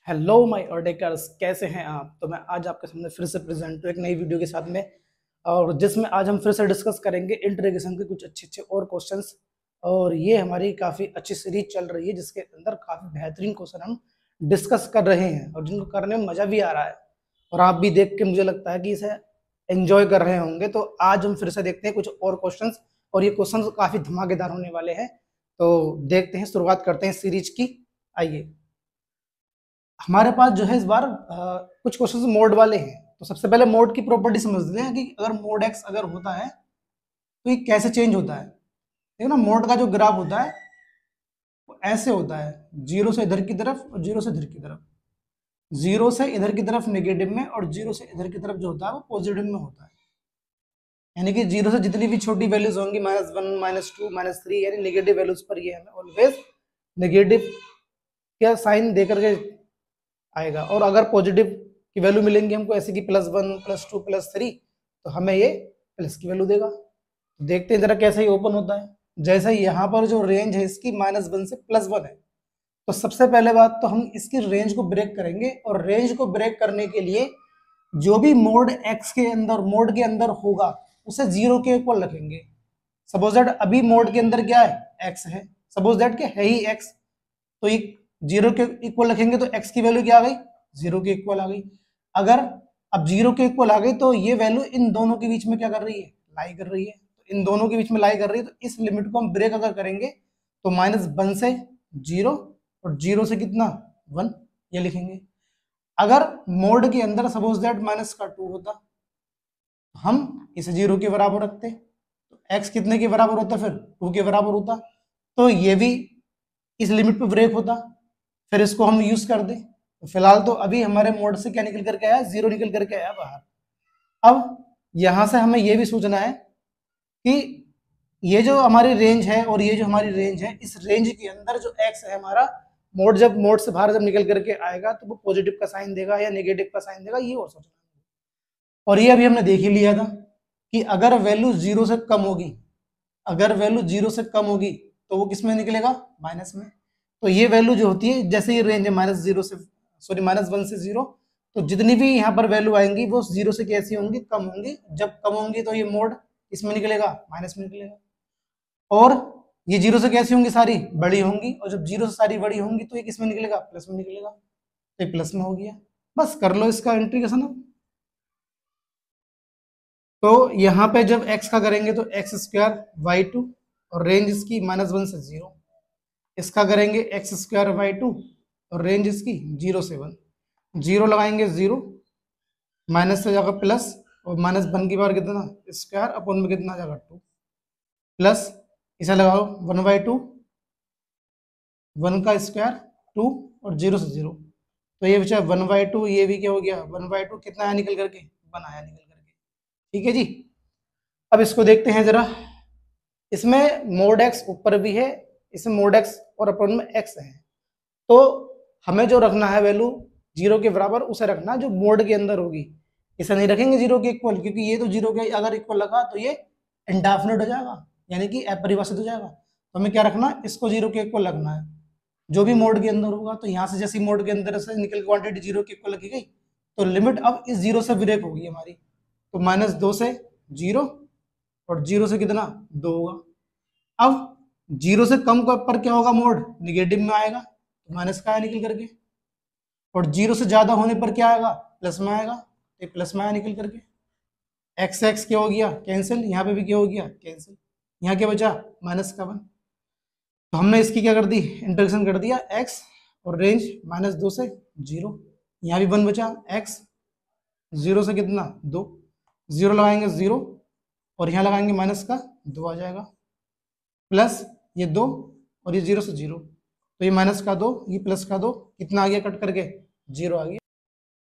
Hello my ऑर्डेकर्स, कैसे हैं आप। तो मैं आज आपके सामने फिर से प्रेजेंट हूँ एक नई वीडियो के साथ में, और जिसमें आज हम फिर से डिस्कस करेंगे इंटीग्रेशन के कुछ अच्छे अच्छे और क्वेश्चंस। और ये हमारी काफ़ी अच्छी सीरीज चल रही है जिसके अंदर काफ़ी बेहतरीन क्वेश्चन हम डिस्कस कर रहे हैं और जिनको करने में मज़ा भी आ रहा है। और आप भी देख के मुझे लगता है कि इसे एंजॉय कर रहे होंगे। तो आज हम फिर से देखते हैं कुछ और क्वेश्चन, और ये क्वेश्चन काफ़ी धमाकेदार होने वाले हैं। तो देखते हैं, शुरुआत करते हैं सीरीज की। आइए, हमारे पास जो है इस बार कुछ क्वेश्चंस मोड वाले हैं। तो सबसे पहले मोड की प्रॉपर्टी समझते हैं कि अगर मोड एक्स अगर होता है तो ये कैसे चेंज होता है। देखो ना, मोड का जो ग्राफ होता है वो ऐसे होता है, जीरो से इधर की तरफ और जीरो से इधर की तरफ। जीरो से इधर की तरफ नेगेटिव में और जीरो से इधर की तरफ जो होता है वो पॉजिटिव में होता है। यानी कि जीरो से जितनी भी छोटी वैल्यूज होंगी, -1, -2, -3, यानी नेगेटिव वैल्यूज पर ये हमें ऑलवेज नेगेटिव का साइन दे करके आएगा। और अगर पॉजिटिव की वैल्यू मिलेंगी हमको ऐसे कि +1, +2, +3, तो हमें ये प्लस की वैल्यू देगा। तो देखते हैं जरा कैसे ही ओपन होता है। जैसे यहाँ पर जो रेंज है इसकी -1 से +1 है, तो सबसे पहले बात तो हम इसकी रेंज को ब्रेक करेंगे। और रेंज को ब्रेक करने के लिए जो भी मोड एक्स के अंदर मोड के अंदर होगा उसे 0 के इक्वल रखेंगे। सपोज दैट अभी मोड के अंदर क्या है, एक्स है। सपोज दैट के है ही एक्स, तो ये 0 के इक्वल रखेंगे तो x की वैल्यू क्या आ गई, 0 के इक्वल आ गई। अगर अब 0 के इक्वल आ गई तो ये वैल्यू इन दोनों के बीच में क्या कर रही है, लाई कर रही है। तो इन दोनों के बीच में लाई कर रही है, तो इस लिमिट को हम ब्रेक अगर करेंगे तो -1 से 0 और 0 से कितना 1 ये लिखेंगे। अगर मोड के अंदर सपोज दैट -2 होता तो हम इसे 0 के बराबर रखते, तो x कितने के बराबर होता, फिर 2 के बराबर होता। तो ये भी इस लिमिट पे ब्रेक होता, फिर इसको हम यूज कर दें। तो फिलहाल तो अभी हमारे मोड से क्या निकल करके आया, 0 निकल करके आया बाहर। अब यहां से हमें यह भी सोचना है कि ये जो हमारी रेंज है और ये जो हमारी रेंज है, इस रेंज के अंदर जो x है हमारा, मोड जब मोड से बाहर जब निकल करके आएगा तो वो पॉजिटिव का साइन देगा या नेगेटिव का साइन देगा, ये और सोचना है। और ये अभी हमने देख ही लिया था कि अगर वैल्यू 0 से कम होगी, अगर वैल्यू 0 से कम होगी तो वो किस में निकलेगा, माइनस में। तो ये वैल्यू जो होती है, जैसे ये रेंज है -0 से -1 से 0, तो जितनी भी यहाँ पर वैल्यू आएंगी वो 0 से कैसी होंगी, कम होंगी। जब कम होंगी तो ये मोड इसमें निकलेगा, माइनस में निकलेगा। और ये 0 से कैसी होंगी, सारी बड़ी होंगी। और जब 0 से सारी बड़ी होंगी तो ये किस में निकलेगा, प्लस में निकलेगा। तो ये प्लस में हो गया। बस कर लो इसका इंटीग्रेशन अब। तो यहाँ पे जब x का करेंगे तो x² y2, और रेंज इसकी -1 से 0। इसका करेंगे x² y2 और रेंज इसकी 0 से 1। 0 लगाएंगे 0, माइनस से जाएगा प्लस, और -1 की बार कितना, स्क्वायर अपॉन में कितना जाएगा 2, प्लस इसे लगाओ 1/2, 1 का स्क्वायर 2 और 0 से 0। तो ये बचा 1/2, ये भी क्या हो गया 1/2, कितना आया निकल करके, 1 आया निकल करके। ठीक है जी। अब इसको देखते हैं जरा। इसमें मोड एक्स ऊपर भी है, इसमें मोड एक्स और अपन में एक्स है। तो हमें जो रखना है वैल्यू 0 के बराबर, उसे रखना जो मोड के अंदर होगी। इसे नहीं रखेंगे 0 के इक्वल, क्योंकि ये तो 0 के अगर इक्वल लगा तो ये इंडेफिनिट हो जाएगा, यानी कि अपरिभाषित हो जाएगा। तो हमें क्या रखना है, इसको 0 के इक्वल रखना है जो भी मोड के अंदर होगा। तो यहाँ से जैसे मोड के अंदर से निकल क्वांटिटी 0 के इक्वल रखी गई, तो लिमिट अब इस 0 से ब्रेक होगी हमारी। तो -2 से 0 और 0 से कितना 2 होगा। अब 0 से कम पर क्या होगा, मोड निगेटिव में आएगा, तो माइनस का आया निकल करके। और 0 से ज्यादा होने पर क्या आएगा, प्लस में आएगा, तो प्लस में आया निकल करके। एक्स एक्स क्या हो गया, कैंसिल। यहाँ पे भी क्या हो गया, कैंसिल। यहाँ क्या बचा, -1। तो हमने इसकी क्या कर दी, इंटीग्रेशन कर दिया x, और रेंज -2 से 0। यहाँ भी 1 बचा, x 0 से कितना 2, 0 लगाएंगे 0, और यहाँ लगाएंगे माइनस का 2 आ जाएगा, प्लस ये 2 और ये 0 से 0। तो ये माइनस का 2, ये प्लस का 2, कितना आ गया कट करके, 0 आ गया।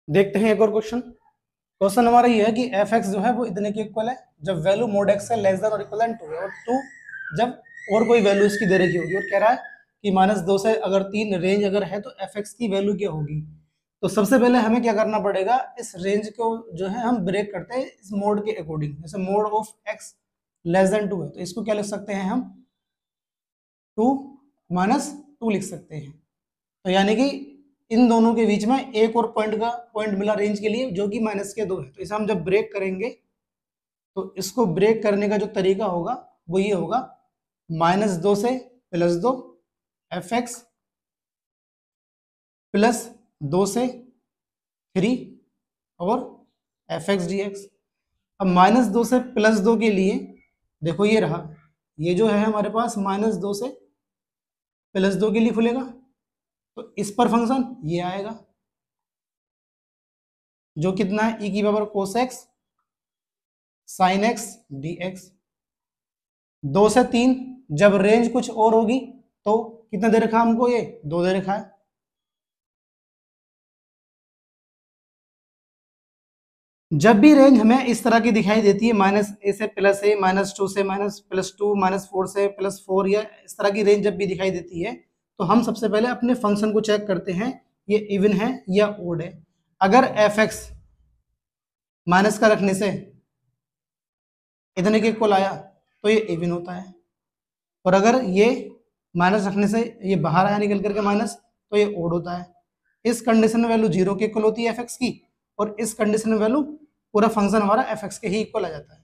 देखते हैं एक और क्वेश्चन। क्वेश्चन हमारा ये है कि एफ एक्स जो है वो इतने के इक्वल है जब वैल्यू मोड एक्स से लेस देन और इक्वल टू है, और 2 जब और कोई वैल्यू इसकी दे रखी होगी। और कह रहा है कि -2 से अगर 3 रेंज अगर है तो एफ एक्स की वैल्यू क्या होगी। तो सबसे पहले हमें क्या करना पड़ेगा, इस रेंज को जो है हम ब्रेक करते हैं इस मोड के अकॉर्डिंग। जैसे mode of x less than 2 है, तो इसको क्या लिख सकते हैं हम, 2 - 2 लिख सकते हैं। तो यानी कि इन दोनों के बीच में एक और पॉइंट मिला रेंज के लिए जो कि -2 है। तो इसे हम जब ब्रेक करेंगे तो इसको ब्रेक करने का जो तरीका होगा वो ये होगा, -2 से +2 fx +2 से 3 और fx dx। अब -2 से +2 के लिए देखो ये रहा, ये जो है हमारे पास -2 से +2 के लिए खुलेगा, तो इस पर फंक्शन ये आएगा जो कितना है e की power cos x sin x dx। 2 से 3 जब रेंज कुछ और होगी तो कितना दे रखा हमको, ये 2 दे रखा है। जब भी रेंज हमें इस तरह की दिखाई देती है, -a से +a, -2 से -+2, -4 से +4, या इस तरह की रेंज जब भी दिखाई देती है तो हम सबसे पहले अपने फंक्शन को चेक करते हैं ये इवन है या ओड है। अगर fx माइनस का रखने से इतने के इक्वल आया तो ये इवन होता है, और अगर ये माइनस रखने से ये बाहर आया निकल करके माइनस तो ये ओड होता है। इस कंडीशन में वैल्यू 0 के इक्वल होती है fx की, और इस कंडीशन में वैल्यू पूरा फंक्शन हमारा fx के ही इक्वल आ जाता है।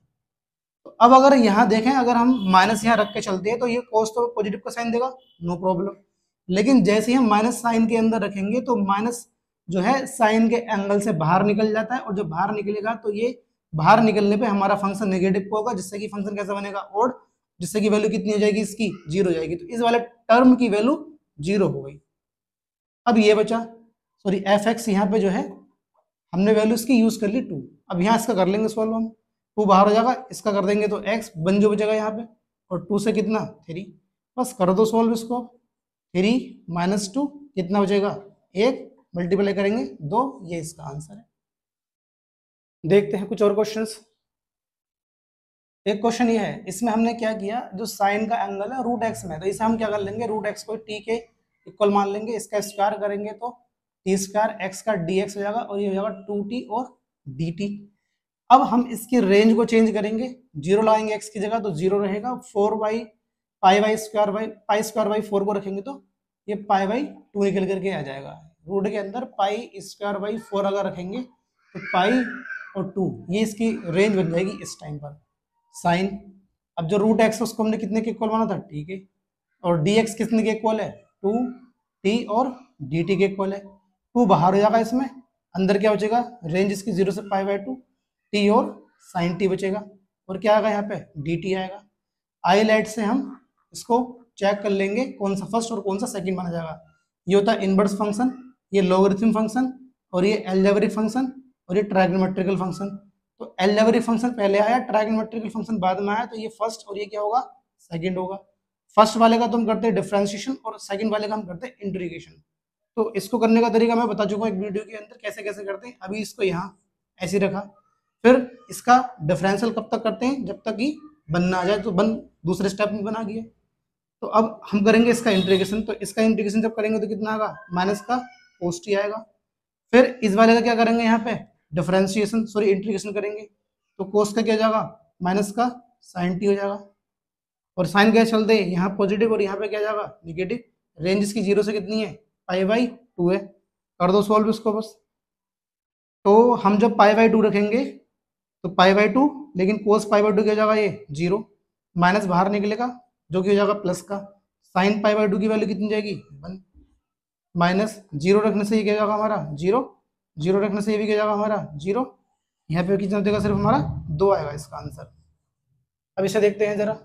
तो अब अगर यहाँ देखें, अगर हम माइनस यहाँ रख के चलते हैं तो ये cos तो पॉजिटिव का साइन देगा, नो प्रॉब्लम। लेकिन जैसे ही हम माइनस साइन के अंदर रखेंगे तो माइनस जो है साइन के एंगल से बाहर निकल जाता है, और जो बाहर निकलेगा तो ये बाहर निकलने पे हमारा फंक्शन नेगेटिव होगा, जिससे कि फंक्शन कैसा बनेगा, ओड, जिससे कि वैल्यू कितनी हो जाएगी इसकी, 0 हो जाएगी। तो इस वाले टर्म की वैल्यू 0 हो गई। अब ये बचा, सॉरी fx यहाँ पे जो है हमने वैल्यू इसकी यूज कर ली 2। अब यहाँ इसका कर लेंगे सॉल्व हम, 2 बाहर हो जाएगा, इसका कर देंगे तो x बन जो बचेगा यहाँ पे, और 2 से कितना 3, बस कर दो सॉल्व इसको। 3 - 2 कितना बचेगा 1, मल्टीप्लाई करेंगे 2, ये इसका आंसर है। देखते हैं कुछ और क्वेश्चंस। एक क्वेश्चन ये है, इसमें हमने क्या किया, जो साइन का एंगल है √x में, तो इसे हम क्या कर लेंगे, √x को t के इक्वल मान लेंगे, इसका स्क्वायर करेंगे तो t² x का dx हो जाएगा, और ये हो जाएगा 2t और dt। अब हम इसकी रेंज को चेंज करेंगे, 0 लगाएंगे x की जगह तो 0 रहेगा, 4/π² 4 को रखेंगे तो ये π/2 निकल करके आ जाएगा। रूट के अंदर π² 4 अगर रखेंगे तो पाई और 2, ये इसकी रेंज बन जाएगी इस टाइम पर। साइन, अब जो √x उसको हमने कितने के इक्वल माना था, t के, और dx कितने के इक्वल है, 2t और dt के इक्वल है। 2 बाहर हो जाएगा, इसमें अंदर क्या बचेगा, रेंज इसकी 0 से π/2, t और sin t बचेगा, और क्या आएगा यहाँ पे dt आएगा। आईलाइट से हम इसको चेक कर लेंगे कौन सा फर्स्ट और कौन सा सेकंड माना जाएगा। ये होता है इनवर्स फंक्शन, ये लॉगरिथम फंक्शन, और ये अलजेब्रिक फंक्शन, और ये ट्रायगोनोमेट्रिकल फंक्शन। तो अलजेब्रिक फंक्शन पहले आया, ट्रायगोनोमेट्रिकल फंक्शन बाद में आया, तो ये फर्स्ट और ये क्या होगा, सेकंड होगा। फर्स्ट वाले का तो हम करते हैं डिफरेंशिएशन, और सेकंड वाले का हम करते हैं इंटीग्रेशन। तो इसको करने का तरीका मैं बता चुका हूँ एक वीडियो के अंदर कैसे कैसे करते हैं। अभी इसको यहाँ ऐसे रखा, फिर इसका डिफरेंशियल कब तक करते हैं, जब तक कि बन ना आ जाए, तो बन दूसरे स्टेप में बना गया। तो अब हम करेंगे इसका इंटीग्रेशन, तो इसका इंटीग्रेशन जब करेंगे तो कितना आएगा, माइनस का cos t आएगा। फिर इस वाले का क्या करेंगे, यहाँ पे डिफरेंशिएशन सॉरी इंटीग्रेशन करेंगे, तो cos का क्या जाएगा, माइनस का sin t हो जाएगा, और साइन क्या चलते हैं यहाँ पॉजिटिव, और यहाँ पे क्या जाएगा निगेटिव। रेंज इसकी 0 से कितनी है, π/2 है। कर दो सॉल्व इसको बस। तो हम जब π/2 रखेंगे तो π/2, लेकिन cos π/2 क्या जाएगा, ये 0, माइनस बाहर निकलेगा जो कि हो जाएगा प्लस का। साइन π/2 की वैल्यू कितनी जाएगी 1, माइनस 0 रखने से ये क्या जाएगा हमारा 0, 0 रखने से ये भी क्या जाएगा हमारा 0, यहाँ पे कितना देगा, सिर्फ हमारा 2 आएगा इसका आंसर। अब इसे देखते हैं जरा,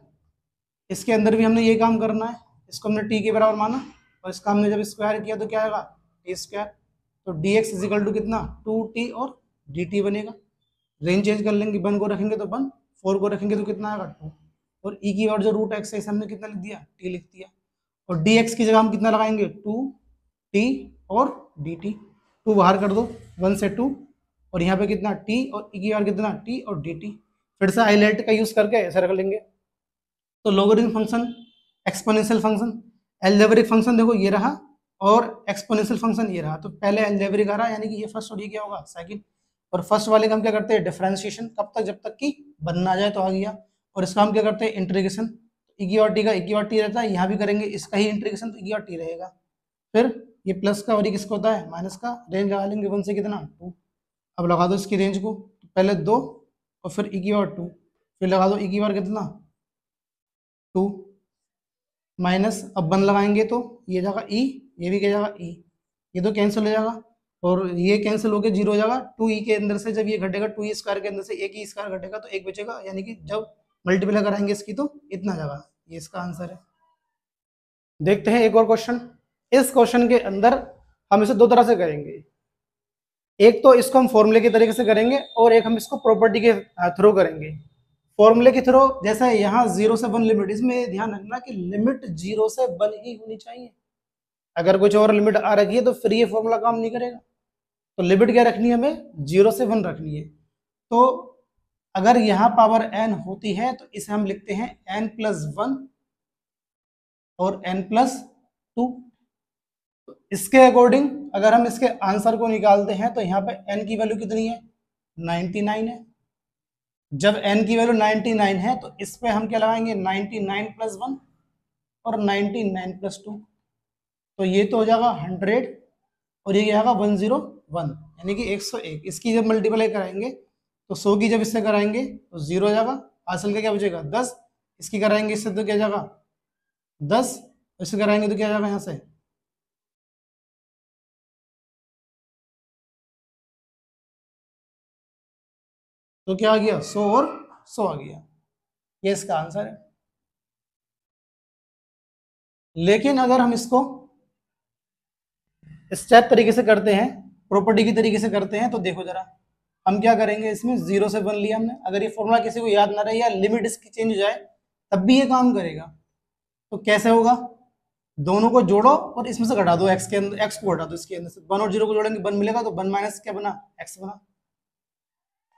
इसके अंदर भी हमने ये काम करना है, इसको हमने t के बराबर माना, और इसका हमने जब स्क्वायर किया तो क्या आएगा t², तो dx इजिकल टू कितना 2t और dt बनेगा। रेंज चेंज कर लेंगे, 1 को रखेंगे तो 1, 4 को रखेंगे तो कितना आएगा 2, और e की और जो √x है इसे हमने कितना लिख दिया, t लिख दिया, और dx की जगह हम कितना लगाएंगे 2t और dt। 2 बाहर कर दो, 1 से 2, और यहाँ पे कितना t, और e की और कितना t और dt। फिर से हाईलाइट का यूज करके ऐसे रख लेंगे। तो logarithm function, exponential function, algebraic function देखो ये रहा, और एक्सपोनेंशियल फंक्शन ये रहा। तो पहले अलजेब्रिक आ रहा, यानी कि ये फर्स्ट और ये क्या होगा सेकंड। और फर्स्ट वाले का हम क्या करते हैं डिफरेंशिएशन, कब तक, जब तक कि बनना आ जाए तो आ गया। और इसका हम क्या करते हैं इंटीग्रेशन, e की और t का e की और t रहता है, यहाँ भी करेंगे इसका ही इंटीग्रेशन, तो e की और t रहेगा। फिर ये प्लस का और ये किसका होता है माइनस का। रेंज लगा लेंगे 1 से कितना 2। अब लगा दो इसकी रेंज को, पहले 2 और फिर e की पावर 2, फिर लगा दो e की पावर कितना 2 माइनस, अब 1 लगाएंगे तो ये जाएगा e, ये भी क्या जाएगा e, ये तो कैंसिल हो जाएगा और ये कैंसिल होकर 0 हो जाएगा। 2e के अंदर से जब ये घटेगा 2e स्क्वायर के अंदर से 1 e स्क्वायर घटेगा तो 1 बचेगा, यानी कि जब मल्टीप्लाई कराएंगे इसकी तो इतना जाएगा। ये इसका आंसर है। देखते हैं एक और क्वेश्चन। इस क्वेश्चन के अंदर हम इसे दो तरह से करेंगे, एक तो इसको हम फॉर्मूले के तरीके से करेंगे और एक हम इसको प्रॉपर्टी के थ्रू करेंगे। फॉर्मूले के थ्रू जैसे यहाँ 0 से 1 लिमिट, इसमें ध्यान रखना कि लिमिट 0 से 1 ही होनी चाहिए। अगर कुछ और लिमिट आ रखी है तो फिर ये फॉर्मूला काम नहीं करेगा। तो लिमिट क्या रखनी है हमें 0 से 1 रखनी है। तो अगर यहाँ पावर n होती है तो इसे हम लिखते हैं n+1 और n+2। इसके अकॉर्डिंग अगर हम इसके आंसर को निकालते हैं तो यहाँ पे n की वैल्यू कितनी है 99 है। जब n की वैल्यू 99 है तो इस पे हम क्या लगाएंगे 99+1 और 99+2, तो ये तो हो जाएगा 100 और ये क्या होगा 101, यानी कि 101। इसकी जब मल्टीप्लाई कराएंगे तो 100 की जब इससे कराएंगे तो 0 हो जाएगा, हासिल का क्या बचेगा 10। इसकी कराएंगे इससे तो क्या जाएगा 10, इससे कराएंगे तो क्या जाएगा यहाँ से तो क्या आ गया 100 और 100 आ गया। ये इसका आंसर है। लेकिन अगर हम इसको स्टेप तरीके से करते हैं, प्रॉपर्टी की तरीके से करते हैं, तो देखो जरा हम क्या करेंगे। इसमें 0 से 1 लिया हमने, अगर ये फॉर्मूला किसी को याद ना रहे या लिमिट इसकी चेंज हो जाए तब भी ये काम करेगा। तो कैसे होगा, दोनों को जोड़ो और इसमें से घटा दो, एक्स के अंदर एक्स को घटा दो, इसके अंदर से 1 और 0 को जोड़ेंगे 1 मिलेगा, तो 1 माइनस क्या बना एक्स बना।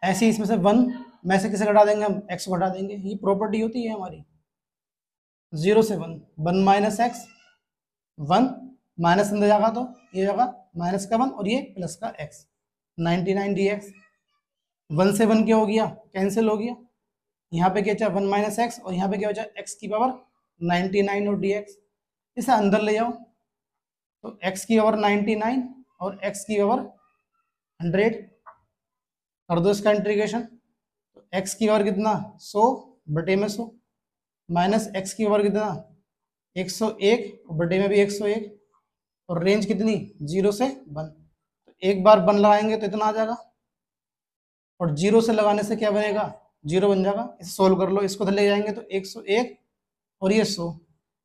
ऐसे ही इसमें से 1 में से किसे घटा देंगे हम एक्स को घटा देंगे। ये प्रॉपर्टी होती है हमारी 0 से 1, 1 माइनस एक्स, 1 माइनस अंदर जाएगा तो ये जाएगा माइनस का 1 और ये प्लस का x, 99 dx। 1 से 1 क्या हो गया कैंसिल हो गया, यहाँ पे क्या बचा 1 माइनस एक्स और यहाँ पे क्या बचा x की पावर 99 और dx। इसे अंदर ले जाओ तो x की पावर 99 और x की पावर 100 कर दो इसका इंटीग्रेशन। तो x की पावर कितना 100 बटे में 100 माइनस x की पावर कितना 101 और बटे में भी 101 और रेंज कितनी 0 से 1। तो एक बार 1 लगाएंगे तो इतना आ जाएगा और 0 से लगाने से क्या बनेगा 0 बन जाएगा। इसे सोल्व कर लो, इसको ले जाएंगे तो 101 और ये 100,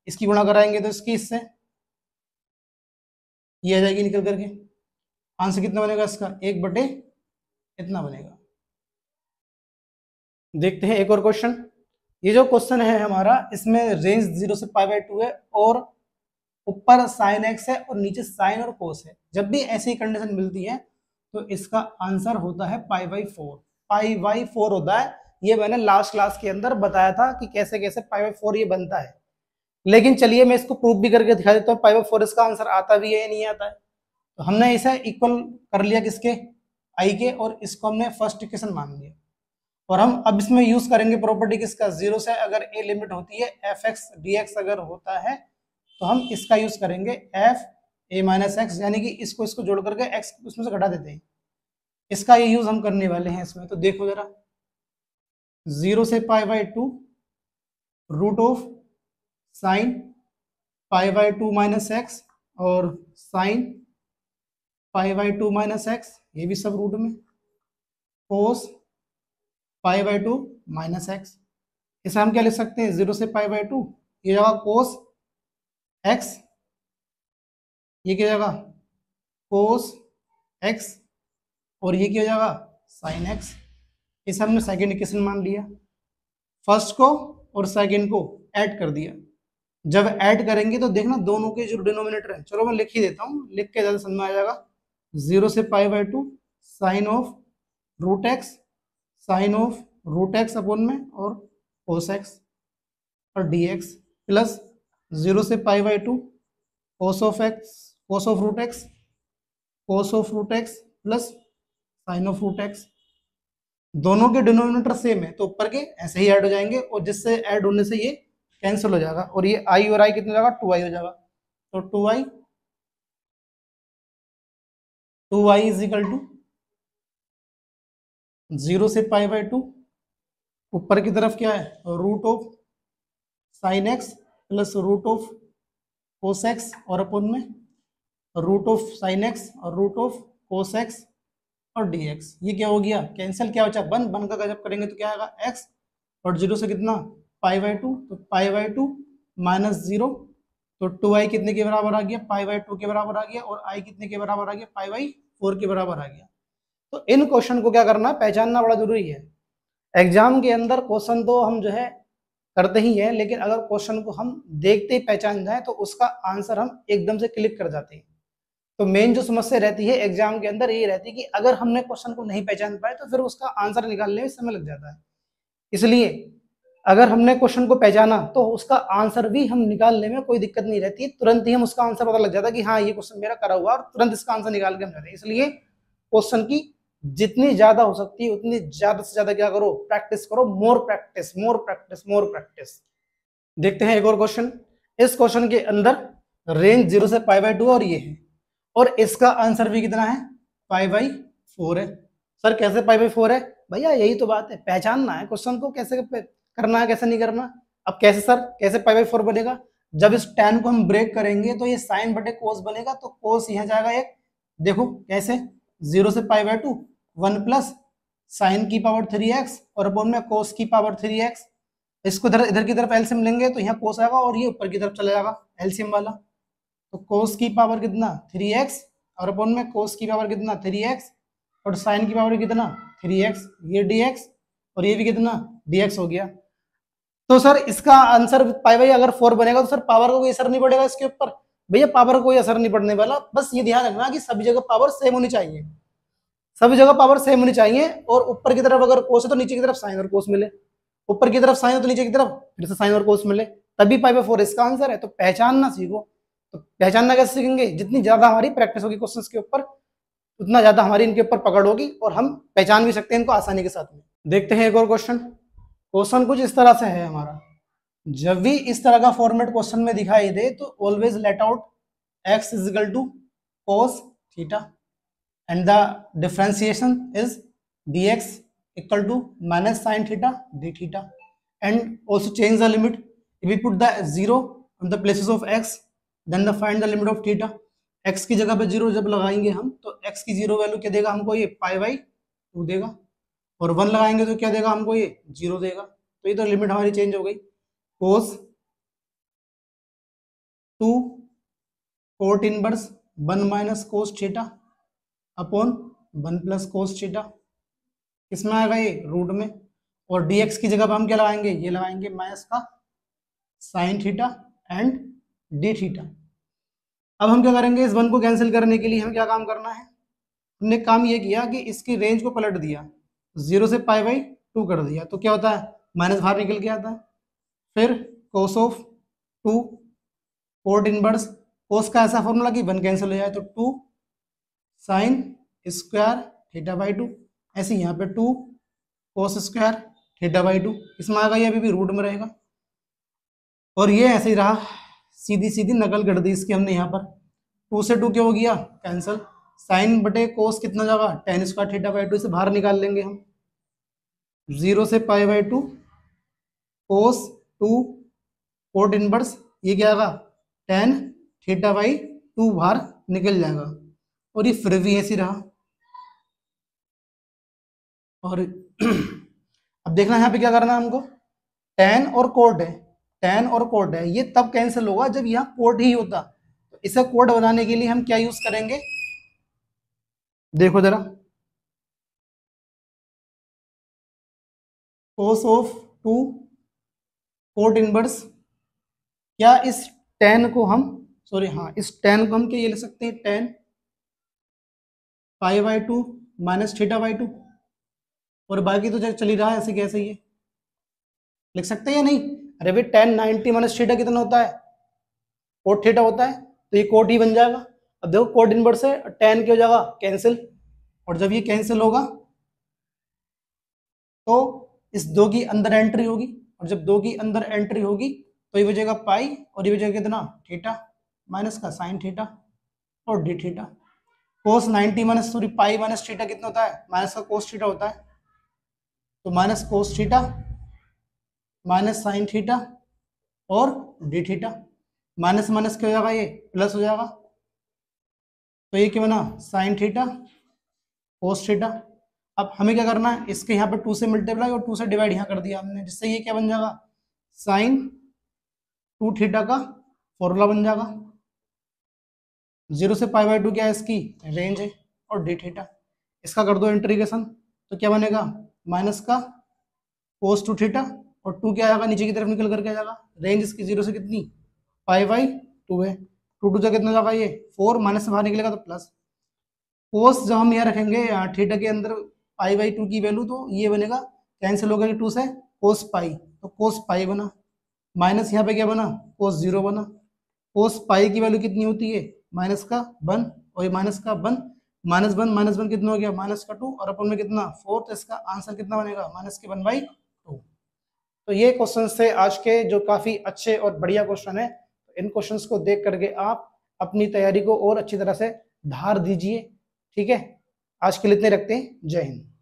इसकी गुणा कराएंगे तो इसकी इससे ये आ जाएगी निकल करके। आंसर कितना बनेगा इसका 1 बटे इतना बनेगा। देखते हैं एक और क्वेश्चन। ये जो क्वेश्चन है हमारा, इसमें रेंज 0 से π/2 है और ऊपर साइन एक्स है और नीचे साइन और कोस है। जब भी ऐसी कंडीशन मिलती है तो इसका आंसर होता है π/4, π/4 होता है। ये मैंने लास्ट क्लास के अंदर बताया था कि कैसे कैसे π/4 ये बनता है। लेकिन चलिए मैं इसको प्रूफ भी करके दिखा देता हूँ π/4 इसका आंसर आता भी है या नहीं आता है। तो हमने इसे इक्वल कर लिया किसके आई के, और इसको हमने फर्स्ट इक्वेशन मान लिया। और हम अब इसमें यूज करेंगे प्रॉपर्टी किसका 0 से अगर ए लिमिट होती है f(x) dx अगर होता है तो हम इसका यूज करेंगे f(a-x), यानी कि इसको इसको जोड़ करके x उसमें से घटा देते हैं। इसका ये यूज हम करने वाले हैं इसमें। तो देखो जरा 0 से π/2 root of sine π/2 minus x और साइन π/2 माइनस एक्स, ये भी सब रूट में, कोस π/2 माइनस एक्स। इसे हम क्या लिख सकते हैं 0 से π/2, ये जगह कोस एक्स, ये क्या जाएगा कोस एक्स और ये क्या हो जाएगा साइन एक्स। इसे हमने सेकेंड इक्वेशन मान लिया, फर्स्ट को और सेकेंड को ऐड कर दिया। जब ऐड करेंगे तो देखना दोनों के जो डिनोमिनेटर है, चलो मैं लिख ही देता हूँ, लिख के ज्यादा समझ में आ जाएगा। 0 से π/2 sine of root x, sine of root x upon में और कोस एक्स और dx प्लस 0 से π/2 cos of x, cos of root x, cos of root x plus sine of root x. दोनों के डिनोमिनेटर सेम है तो ऊपर के ऐसे ही ऐड हो जाएंगे और जिससे ऐड होने से ये कैंसिल हो जाएगा और ये i और i कितना हो जाएगा 2i हो जाएगा। तो 2i 2y is equal to 0 से π/2, ऊपर की तरफ क्या है root of sine x plus root of cos x और अपन में रूट ऑफ साइन एक्स और रूट ऑफ कोस एक्स और dx। ये क्या हो गया कैंसिल, क्या बचा 1 का जब करेंगे तो क्या आएगा x, और 0 से कितना π/2, तो π/2 माइनस 0, तो 2i कितने के बराबर आ गया π/2 के बराबर आ गया, और i कितने के बराबर आ गया π/4 के बराबर आ गया। तो इन क्वेश्चन को क्या करना पहचानना बड़ा जरूरी है। एग्जाम के अंदर क्वेश्चन तो हम जो है करते ही है, लेकिन अगर क्वेश्चन को हम देखते ही पहचान जाए तो उसका आंसर हम एकदम से क्लिक कर जाते हैं। तो मेन जो समस्या रहती है एग्जाम के अंदर ये रहती है कि अगर हमने क्वेश्चन को नहीं पहचान पाए तो फिर उसका आंसर निकालने में समय लग जाता है। इसलिए अगर हमने क्वेश्चन को पहचाना तो उसका आंसर भी हम निकालने में कोई दिक्कत नहीं रहती है, तुरंत ही हम उसका आंसर पता लग जाता है कि हाँ ये क्वेश्चन मेरा करा हुआ, और तुरंत इसका आंसर निकाल के हम जाते हैं। इसलिए क्वेश्चन की जितनी ज्यादा हो सकती है उतनी ज्यादा से ज्यादा क्या करो प्रैक्टिस करो, more practice more practice more practice. देखते हैं एक और क्वेश्चन। इस क्वेश्चन के अंदर रेंज 0 से π/2 और ये है, और इसका आंसर भी कितना है π/4 है। सर कैसे π/4 है भैया, यही तो बात है, पहचानना है क्वेश्चन को कैसे करना है कैसे नहीं करना। अब कैसे सर कैसे π/4 बनेगा, जब इस tan को हम ब्रेक करेंगे तो ये साइन बटे कोस बनेगा, तो कोस यहाँ जाएगा एक, देखो कैसे 0 से π/2 1 प्लस साइन की पावर 3x और अपॉन में कोस की पावर 3x। इसको इधर की तरफ एलसीएम लेंगे तो यहाँ कोस आएगा और ये ऊपर की तरफ चला जाएगा एलसीएम वाला, तो कोस की पावर कितना 3x और अपॉन में कोस की पावर कितना 3x और साइन की पावर कितना 3x, ये dx और ये भी कितना dx हो गया। तो सर इसका आंसर π/4 अगर 4 बनेगा तो सर पावर का कोई असर नहीं पड़ेगा इसके ऊपर। भैया पावर कोई असर नहीं पड़ने वाला, बस ये ध्यान रखना कि सभी जगह पावर सेम होनी चाहिए, सभी जगह पावर सेम होनी चाहिए। और ऊपर की तरफ अगर कोस है तो नीचे की तरफ साइन और कोस मिले, ऊपर की तरफ साइन है तो नीचे की तरफ फिर से साइन और कोस मिले, तभी π/4 इसका आंसर है। तो पहचानना सीखो। तो पहचानना कैसे सीखेंगे, जितनी ज्यादा हमारी प्रैक्टिस होगी क्वेश्चंस के ऊपर उतना ज्यादा हमारी इनके ऊपर पकड़ होगी और हम पहचान भी सकते हैं इनको आसानी के साथ में। देखते हैं एक और क्वेश्चन। क्वेश्चन कुछ इस तरह से है हमारा, जब भी इस तरह का फॉर्मेट क्वेश्चन में दिखाई दे तो always let out x is equal to cos theta and the differentiation is dx equal to minus sine theta d theta, and also change the limit if we put the 0 on the places of x then the find the limit of theta. x की जगह पे 0 जब लगाएंगे हम तो x की 0 value क्या देगा हमको, ये π/2 देगा, और 1 लगाएंगे तो क्या देगा हमको, ये 0 देगा। तो ये तो लिमिट हमारी चेंज हो गई, cos 2 cot inverse 1 minus cos theta upon 1 plus cos theta, किसमें आएगा ये रूट में, और dx की जगह पर हम क्या लगाएंगे, ये लगाएंगे माइनस का sine theta and d theta. अब हम क्या करेंगे, इस 1 को कैंसिल करने के लिए हमें क्या काम करना है, हमने काम ये किया कि इसकी रेंज को पलट दिया, 0 से π/2 कर दिया, तो क्या होता है माइनस बाहर निकल के आता है। फिर कोस ऑफ 2 कोट इनवर्स, कोस का ऐसा फॉर्मूला कि 1 कैंसिल हो जाए तो 2 साइन स्क्वायर थीटा/2, ऐसे यहाँ पे 2 कोस स्क्वायर थीटा/2, इसमें आ गई, अभी भी रूट में रहेगा, और ये ऐसे ही रहा, सीधी सीधी नकल कर दी इसकी हमने यहाँ पर, 2 से 2 क्या हो गया कैंसिल, साइन बटे कोस कितना जाएगा tan स्क्वायर थीटा/2 से बाहर निकाल लेंगे हम, 0 से π/2 कोस 2 कोट इनवर्स, ये क्या आएगा tan थीटा/2 बाहर निकल जाएगा, और ये फिर भी ऐसी रहा। और अब देखना यहाँ पे क्या करना है हमको, tan और कोट है, tan और कोट है, ये तब कैंसिल होगा जब यहाँ कोट ही होता। तो इसे कोट बनाने के लिए हम क्या यूज करेंगे, देखो जरा, कोस ऑफ 2 कोट इनवर्स, क्या इस tan को हम इस tan को हम क्या ये ले सकते हैं, tan π/2 माइनस थीटा/2, और बाकी तो चल ही रहा है ऐसे कैसे, ये लिख सकते हैं या नहीं। अरे भाई tan 90 माइनस थीटा कितना होता है, कोट थीटा होता है, तो ये कोट ही बन जाएगा। अब देखो कोट इनवर्स है, tan क्या हो जाएगा कैंसिल, और जब ये कैंसिल होगा तो इस 2 की अंदर एंट्री होगी, और जब 2 की अंदर एंट्री होगी तो ये बचेगा पाई, और ये बचेगा कितना थीटा माइनस का साइन थीटा और डी थीटा। कोस 90 minus sorry pi minus theta कितना होता है, माइनस का कोस थीटा होता है, तो minus cos theta minus sine theta और डी थीटा, माइनस माइनस क्या हो जाएगा, ये प्लस हो जाएगा, तो ये क्या बना साइन थीटा कोस थीटा। अब हमें क्या करना है, इसके यहाँ पर 2 से मल्टीप्लाई और 2 से डिवाइड यहाँ कर दिया हमने, जिससे ये क्या बन जाएगा साइन 2 थीटा का फॉर्मूला बन जाएगा। 0 से पाई बाई 2 क्या है, इसकी रेंज है, और डी थीटा, इसका कर दो इंटीग्रेशन, तो क्या बनेगा माइनस का कोस 2 थीटा, और 2 क्या आएगा नीचे की तरफ निकल करके आ जाएगा, रेंज इसकी 0 से कितनी पाई बाई 2 है, 2 से कितना जाएगा ये 4, माइनस से बाहर निकलेगा तो प्लस। कोस जब हम यहाँ रखेंगे थीटा के अंदर पाई बाई 2 की वैल्यू, तो ये बनेगा कैंसिल हो गया 2 से कोस पाई, तो कोस पाई बना, माइनस यहाँ पे क्या बना कोस 0 बना, कोस पाई की वैल्यू कितनी होती है माइनस का 1, और ये माइनस का 1 माइनस वन कितना हो गया माइनस का 2, और अपन में कितना 4, तो इसका आंसर कितना बनेगा माइनस के 1/2। तो ये क्वेश्चन थे आज के, जो काफी अच्छे और बढ़िया क्वेश्चन है। इन क्वेश्चंस को देख करके आप अपनी तैयारी को और अच्छी तरह से धार दीजिए, ठीक है। आज के लिए इतने रखते हैं, जय हिंद।